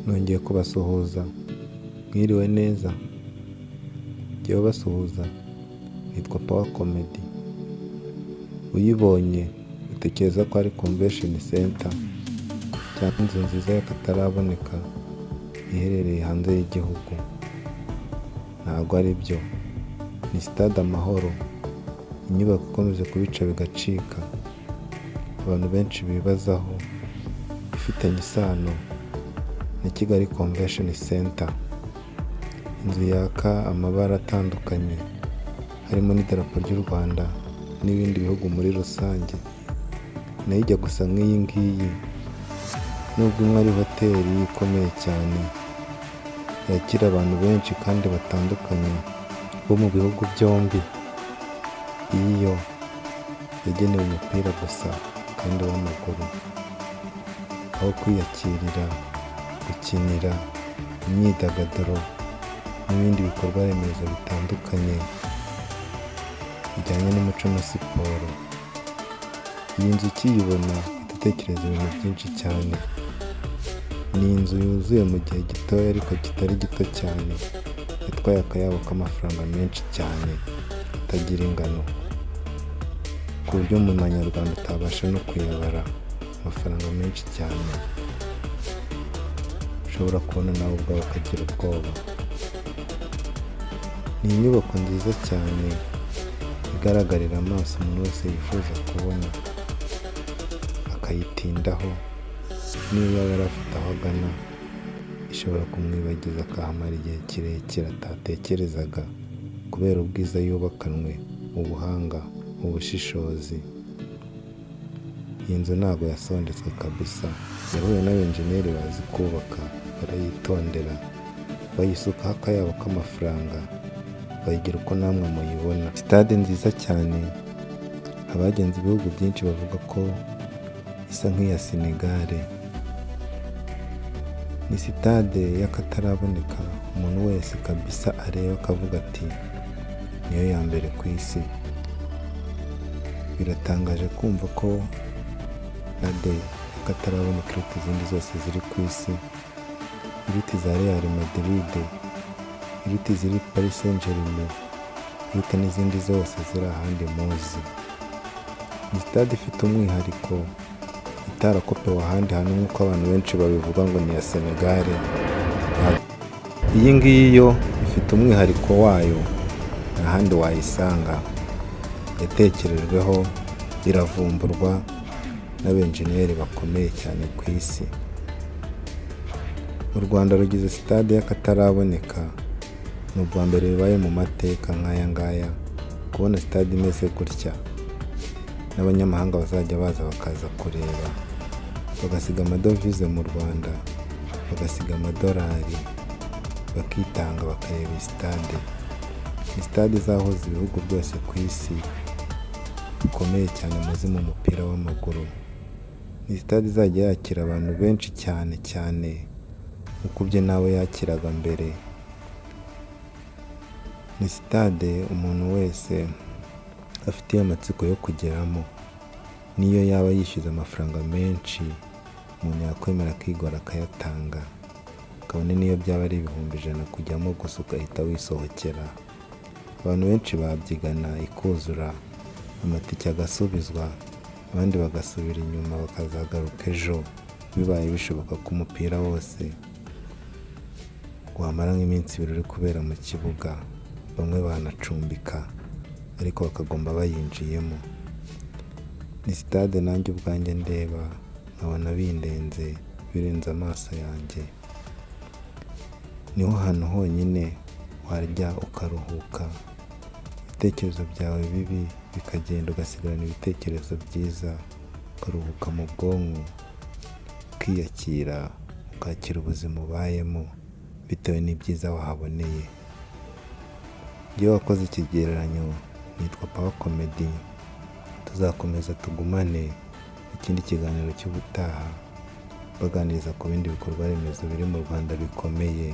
Nongeye kubasuhuza, mwiriwe neza, jyewe ubasuhuza nitwa Power Comedy, uyibonye utekereza ko ari Convention Center cyangwa inzu nziza y'akataraboneka iherereye hanze y'igihugu. Ntabwo ari byo, ni Stade Amahoro, inyubako ikomeje kubica bigacika, abantu benshi bibazaho ifitanye isano na Kigali Convention Center. Inzu yaka amabara atandukanye harimo n'idarapo ry'u Rwanda n'ibindi bihugu muri rusange. Nayo ijya gusa nk'iyi ngiyi, nubwo imwe ari hoteli ikomeye cyane yakira abantu benshi kandi batandukanye bo mu bihugu byombi. Iyo yagenewe umupira gusa kandi w'amaguru, aho kwiyakirira, gukinira, imyidagaduro n'ibindi bikorwa remezo bitandukanye bijyanye n'umuco na siporo. Iyi nzu ukiyibona utekereza ibintu byinshi cyane. Ni inzu yuzuye mu gihe gitoya ariko kitari gito cyane, yatwaye akayabo k'amafaranga menshi cyane atagira ingano, ku buryo mu manyarwanda utabasha no kuyabara. Amafaranga menshi cyane ushobora kubona nawe ubwawe ukagira ubwoba. Ni inyubako nziza cyane igaragarira amaso umuntu wese yifuza kubona akayitindaho. Niyo yaba yari afite aho agana, ishobora kumwibagiza akahamara igihe kirekire atatekerezaga kubera ubwiza yubakanwe, ubuhanga, ubushishozi. Iyi nzu ntabwo yasondetswe kabisa, yahuye n'abenjeniyeri bazi kubaka, barayitondera, bayisukaho akayabo k'amafaranga, bayigira uko namwe muyibona. Stade nziza cyane, abagenze ibihugu byinshi bavuga ko isa nk'iya Senegal. Ni sitade y'akataraboneka, umuntu wese kabisa areba akavuga ati niyo ya mbere ku isi. Biratangaje kumva ko stade y'akataraboneka iruta izindi zose ziri ku isi, iruta iza Real Madrid, iruta iziri Paris Saint-Germain, iruta n'izindi zose ziri ahandi muzi. Ni stade ifite umwihariko itarakopewe ahandi hantu nk'uko abantu benshi babivuga ngo ni iya Senegal. Iyi ngiyi yo ifite umwihariko wayo, nta handi wayisanga. Yatekerejweho, iravumburwa n'abenjeniyeri bakomeye cyane ku isi. U Rwanda rugize stade y'akataraboneka, ni ubwa mbere bibaye mu mateka nk'aya ngaya kubona stade imeze gutya. N'abanyamahanga bazajya baza bakaza kureba, bagasiga amadovize mu Rwanda, bagasiga amadolari, bakitanga bakareba iyi stade. Ni stade izahuza ibihugu byose ku isi bikomeye cyane muzi mu mupira w'amaguru. Ni stade izajya yakira abantu benshi cyane cyane ukubye nawe yakiraga mbere. Ni stade umuntu wese afitiye amatsiko yo kugeramo, niyo yaba yishyuza amafaranga menshi umuntu yakwemera akigora akayatanga, kabone niyo byaba ari ibihumbi 100 kujyamo gusa ugahita wisohokera. Abantu benshi babyigana ikuzura, amatike agasubizwa, abandi bagasubira inyuma bakazagaruka ejo, bibaye bishoboka ko umupira wose wamara nk'iminsi 2 uri kubera mu kibuga. Bamwe banacumbika ariko bakagomba bayinjiyemo. Ni stade nanjye ubwanjye ndeba nkabona bindenze, birenze amaso yanjye. Niho hantu honyine warya ukaruhuka, ibitekerezo byawe bibi bikagenda, ugasigarana ibitekerezo byiza, ukaruhuka mu bwonko, ukiyakira, ukakira ubuzima ubayemo bitewe n'ibyiza wahaboneye. Iyo wakoze ikigereranyo, nitwa Power Comedy, tuzakomeza tugumane ikindi kiganiro cy'ubutaha baganiriza ku bindi bikorwa remezo biri mu Rwanda bikomeye.